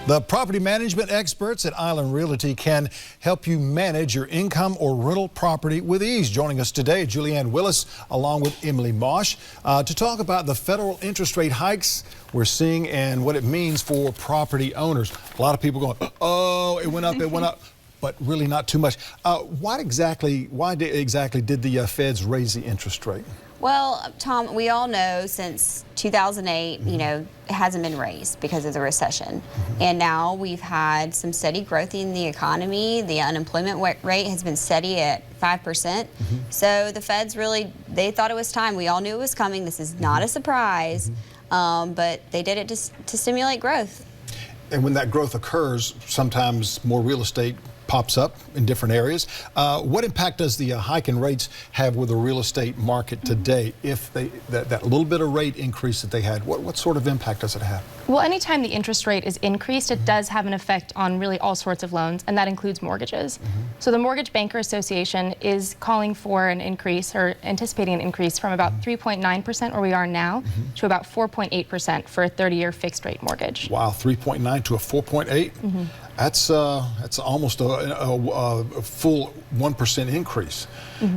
The property management experts at Island Realty can help you manage your income or rental property with ease. Joining us today, Julianne Willis, along with Emily Mosh, to talk about the federal interest rate hikes we're seeing and what it means for property owners. A lot of people going, oh, it went up, but really not too much. Why exactly did the feds raise the interest rate? Well, Tom, we all know since 2008, it hasn't been raised because of the recession. And now we've had some steady growth in the economy. The unemployment rate has been steady at 5%. So the feds they thought it was time. We all knew it was coming. This is not a surprise, but they did it to stimulate growth. And when that growth occurs, sometimes more real estate pops up in different areas. What impact does the hike in rates have with the real estate market today? If that little bit of rate increase that they had, what sort of impact does it have? Well, anytime the interest rate is increased, it does have an effect on really all sorts of loans, and that includes mortgages. So the Mortgage Banker Association is calling for an increase, or anticipating an increase, from about 3.9% where we are now to about 4.8% for a 30-year fixed rate mortgage. Wow, 3.9 to a 4.8? That's almost a full 1% increase.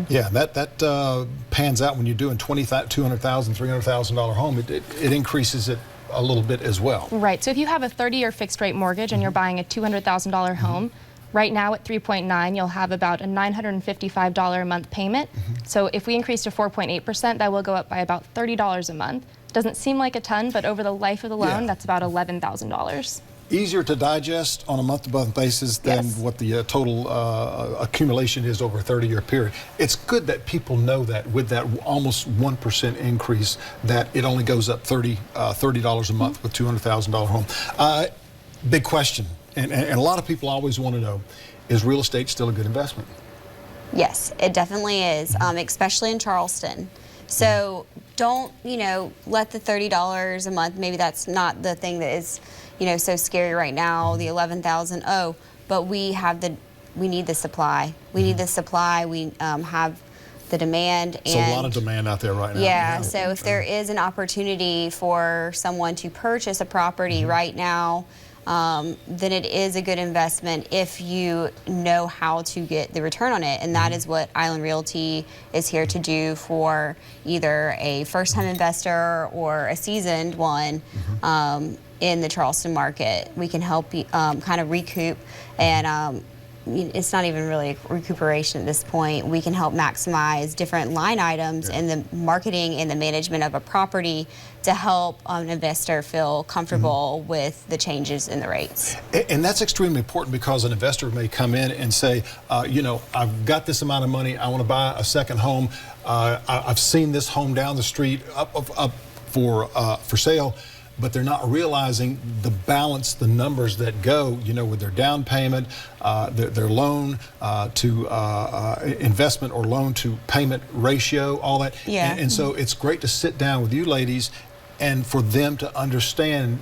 Yeah, that pans out when you're doing $200,000, $300,000 home. It increases it a little bit as well. Right. So if you have a 30-year fixed rate mortgage and you're buying a $200,000 home, right now at 3.9, you'll have about a $955 a month payment. So if we increase to 4.8%, that will go up by about $30 a month. Doesn't seem like a ton, but over the life of the loan, that's about $11,000. Easier to digest on a month-to-month basis than what the total accumulation is over a 30-year period. It's good that people know that with that almost 1% increase, that it only goes up $30 a month with $200,000 home. Big question, and a lot of people always want to know, is real estate still a good investment? Yes, it definitely is, especially in Charleston. So don't, let the $30 a month, maybe that's not the thing that is, so scary right now, the 11,000. Oh, but we need the supply. We need the supply. We have the demand. And so a lot of demand out there right now. Yeah, so if there is an opportunity for someone to purchase a property right now, then it is a good investment if you know how to get the return on it. And that is what Island Realty is here to do for either a first-time investor or a seasoned one in the Charleston market. We can help you kind of recoup, and it's not even really recuperation at this point. We can help maximize different line items in the marketing and the management of a property to help an investor feel comfortable with the changes in the rates. And that's extremely important, because an investor may come in and say, I've got this amount of money, I want to buy a second home. I've seen this home down the street up for sale, but they're not realizing the balance, the numbers that go, with their down payment, their loan to investment or loan to payment ratio, all that. Yeah. And so it's great to sit down with you ladies and for them to understand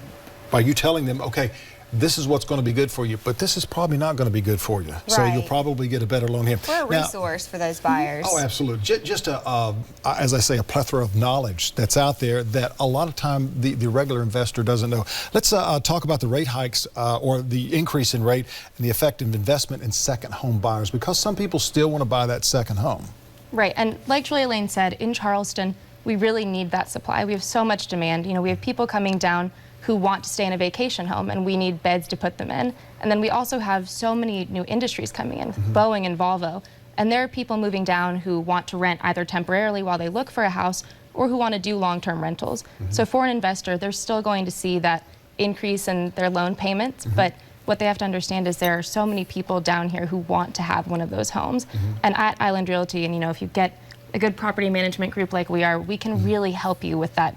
by you telling them, okay, this is what's going to be good for you, but this is probably not going to be good for you. Right. So you'll probably get a better loan here. We're a resource for those buyers. Oh, absolutely. Just as I say, a plethora of knowledge that's out there that a lot of time the regular investor doesn't know. Let's talk about the rate hikes or the increase in rate and the effect of investment in second home buyers, because some people still want to buy that second home. Right, and like Julia Lane said, in Charleston, we really need that supply. We have so much demand. We have people coming down who want to stay in a vacation home, and we need beds to put them in. And then we also have so many new industries coming in, Boeing and Volvo. And there are people moving down who want to rent either temporarily while they look for a house, or who want to do long-term rentals. So for an investor, they're still going to see that increase in their loan payments, but what they have to understand is there are so many people down here who want to have one of those homes. And at Island Realty, and if you get a good property management group like we are, we can really help you with that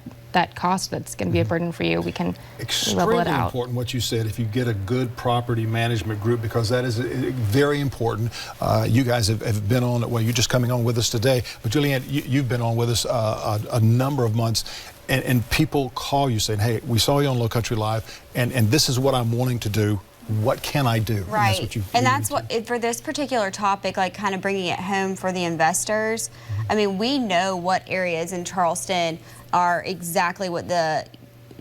cost that's going to be a burden for you. We can level it out. Extremely important what you said, if you get a good property management group, because that is very important. You guys have been on, well, you're just coming on with us today, but Julianne, you've been on with us a number of months, and people call you saying, hey, we saw you on Low Country Live, and this is what I'm wanting to do. What can I do? Right, and that's what, for this particular topic, like kind of bringing it home for the investors, I mean, we know what areas in Charleston are exactly what the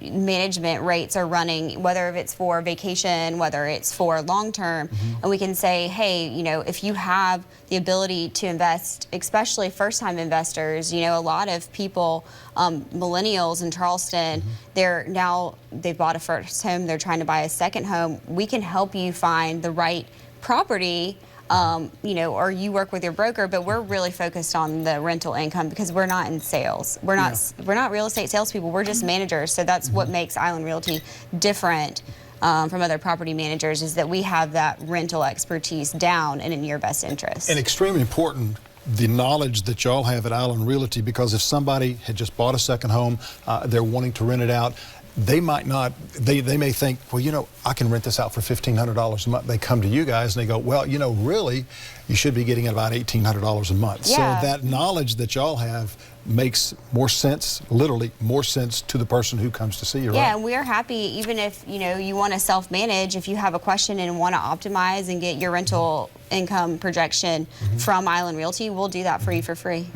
management rates are running, whether it's for vacation, whether it's for long term, and we can say, hey, you know, if you have the ability to invest, especially first time investors, you know, a lot of people, millennials in Charleston, they've bought a first home, they're trying to buy a second home. We can help you find the right property. You know, or you work with your broker, but we're really focused on the rental income because we're not in sales. We're not real estate salespeople. We're just managers. So that's what makes Island Realty different from other property managers, is that we have that rental expertise down and in your best interest. And extremely important, the knowledge that y'all have at Island Realty, because if somebody had just bought a second home, they're wanting to rent it out, they might not, they may think, well, you know, I can rent this out for $1,500 a month. They come to you guys and they go, well, you know, really, you should be getting about $1,800 a month. Yeah. So that knowledge that y'all have makes more sense, literally more sense to the person who comes to see you, right? Yeah, and we're happy, even if, you know, you want to self-manage, if you have a question and want to optimize and get your rental income projection from Island Realty, we'll do that for you for free.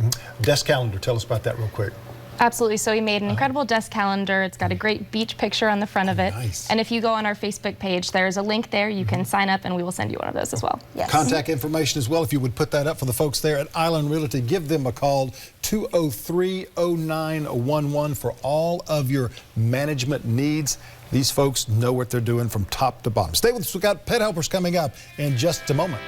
Desk calendar, tell us about that real quick. Absolutely. So we made an incredible desk calendar. It's got a great beach picture on the front of it. Nice. And if you go on our Facebook page, there's a link there. You can sign up and we will send you one of those as well. Yes. Contact information as well, if you would put that up for the folks there at Island Realty. Give them a call, 203-0911, for all of your management needs. These folks know what they're doing from top to bottom. Stay with us. We've got Pet Helpers coming up in just a moment.